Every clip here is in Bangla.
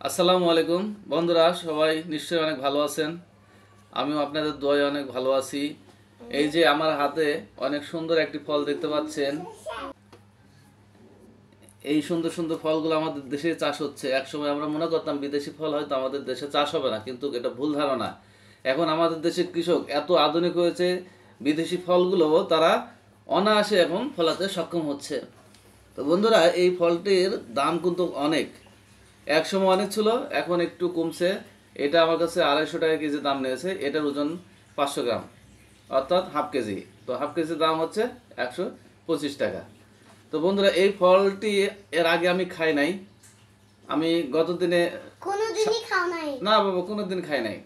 আসসালামু আলাইকুম বন্ধুরা, সবাই নিশ্চয়ই অনেক ভালো আছেন। আমিও আপনাদের দোয়ায় অনেক ভালো আছি। এই যে আমার হাতে অনেক সুন্দর একটি ফল দেখতে পাচ্ছেন। এই সুন্দর সুন্দর ফলগুলো আমাদের দেশে চাষ হচ্ছে। একসময় আমরা মনে করতাম বিদেশি ফল হয়তো আমাদের দেশে চাষ হবে না, কিন্তু এটা ভুল ধারণা। এখন আমাদের দেশের কৃষক এত আধুনিক হয়েছে, বিদেশি ফলগুলো তারা অনায়াসে এখন ফলাতে সক্ষম হচ্ছে। তো বন্ধুরা, এই ফলটির দাম কিন্তু অনেক, এক সময় অনেক ছিল, এখন একটু কমছে। এটা আমার কাছে 250 টাকা কেজি দাম নিয়েছে। এটার ওজন 500 গ্রাম, অর্থাৎ হাফ কেজি। তো হাফ কেজির দাম হচ্ছে 125 টাকা। তো বন্ধুরা, এই ফলটি এর আগে আমি খাই নাই। আমি গত দিনে কোনোদিনই খাও নাই? না বাবা, কোনোদিন খাই নাই।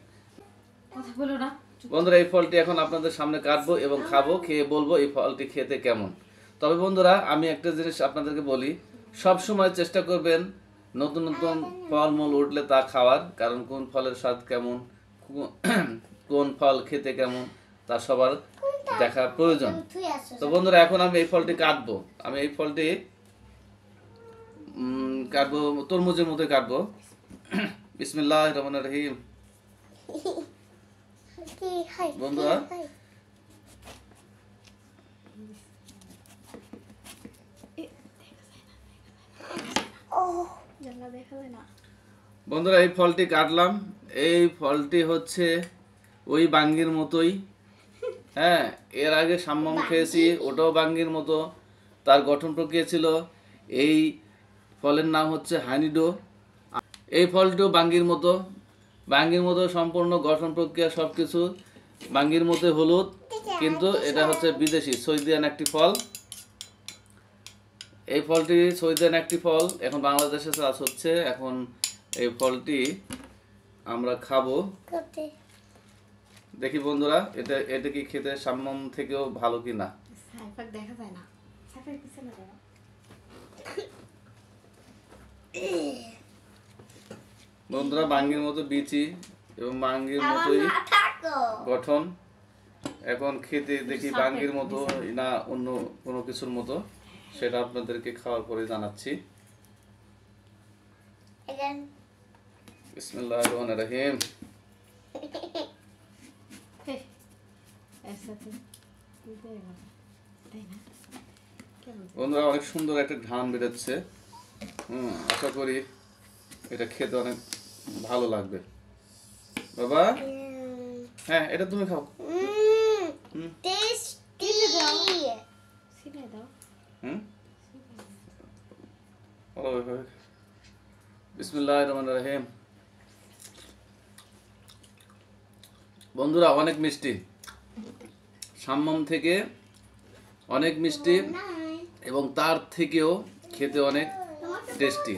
কথা বলো না। বন্ধুরা, এই ফলটি এখন আপনাদের সামনে কাটবো এবং খাবো, খেয়ে বলবো এই ফলটি খেতে কেমন। তবে বন্ধুরা, আমি একটা জিনিস আপনাদেরকে বলি, সব সময় চেষ্টা করবেন নতুন নতুন ফলমূল উঠলে তা খাওয়ার, কারণ কোন ফলের স্বাদ কেমন, কোন ফল খেতে কেমন, তা সবার দেখা প্রয়োজন। তো বন্ধুরা, এখন আমি এই ফলটি কাটবো। আমি এই ফলটি কাটবো তরমুজের মতো কাটবো। বিসমিল্লাহির রহমানির রহিম। বন্ধুরা, বন্ধুরা এই ফলটি কাটলাম। এই ফলটি হচ্ছে ওই বাঙ্গির মতোই। হ্যাঁ, এর আগে সাম্যম খেয়েছি, ওটাও বাঙ্গির মতো। তার গঠন প্রক্রিয়া ছিল। এই ফলের নাম হচ্ছে হানিডো। এই ফলটিও বাঙ্গির মতো, বাঙ্গির মতো সম্পূর্ণ গঠন প্রক্রিয়া, সব কিছু বাঙ্গির মতো। হলুদ, কিন্তু এটা হচ্ছে বিদেশি সৌদিয়ান একটি ফল। এই ফলটি সৌদিয়ান একটি ফল, এখন বাংলাদেশে চাষ হচ্ছে। এখন এই ফলটি আমরা খাবো। দেখি বন্ধুরা, এটা কি খেতে সাম্যম থেকেও ভালো কিনা। দেখা যায় না। বন্ধুরা, বাঙ্গির মতো বিচি এবং বাঙ্গির মতোই গঠন। এখন খেতে দেখি বাঙ্গির মতো না অন্য কোনো কিছুর মতো, সেটা আপনাদেরকে খাওয়ার পরে জানাচ্ছি। বিসমিল্লাহির রহমানির রহিম। বন্ধুরা, অনেক সুন্দর একটা ঘ্রাণ বেরোচ্ছে। আশা করি এটা খেতে অনেক ভালো লাগবে। বাবা, হ্যাঁ, এটা তুমি খাও। বিসমিল্লাহির রহমানির রহিম। বন্ধুরা, অনেক মিষ্টি, সাম্যম থেকে অনেক মিষ্টি, এবং তার থেকেও খেতে অনেক টেস্টি।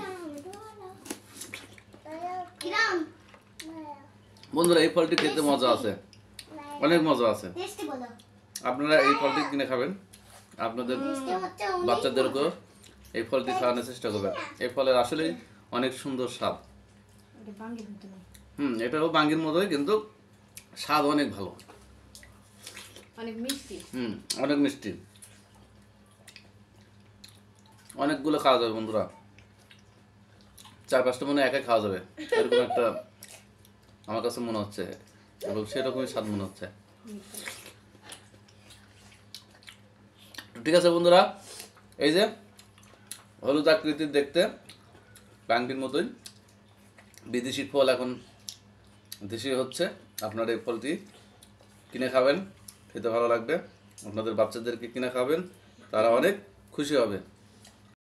বন্ধুরা, এই ফলটি খেতে মজা আছে, অনেক মজা আছে। আপনারা এই ফলটি কিনে খাবেন, আপনাদের বাচ্চাদেরকেও এই ফলটি খাওয়ানোর চেষ্টা করবেন। এই ফলের আসলে অনেক সুন্দর স্বাদ। এটাও বাঙ্গির মতোই, কিন্তু স্বাদ অনেক ভালো, অনেক মিষ্টি। অনেক মিষ্টি। অনেকগুলো খাওয়া যাবে বন্ধুরা, 4-5টা মনে একাই খাওয়া যাবে, এরকম একটা আমার কাছে মনে হচ্ছে, এবং সেরকমই স্বাদ মনে হচ্ছে। ঠিক আছে বন্ধুরা, এই যে হলুদ আকৃতির দেখতে বাঙ্গির মতোই বিদেশি ফল এখন দেশি হচ্ছে। আপনারা এই ফলটি কিনে খাবেন, খেতে ভালো লাগবে। আপনাদের বাচ্চাদেরকে কিনে খাবেন, তারা অনেক খুশি হবে।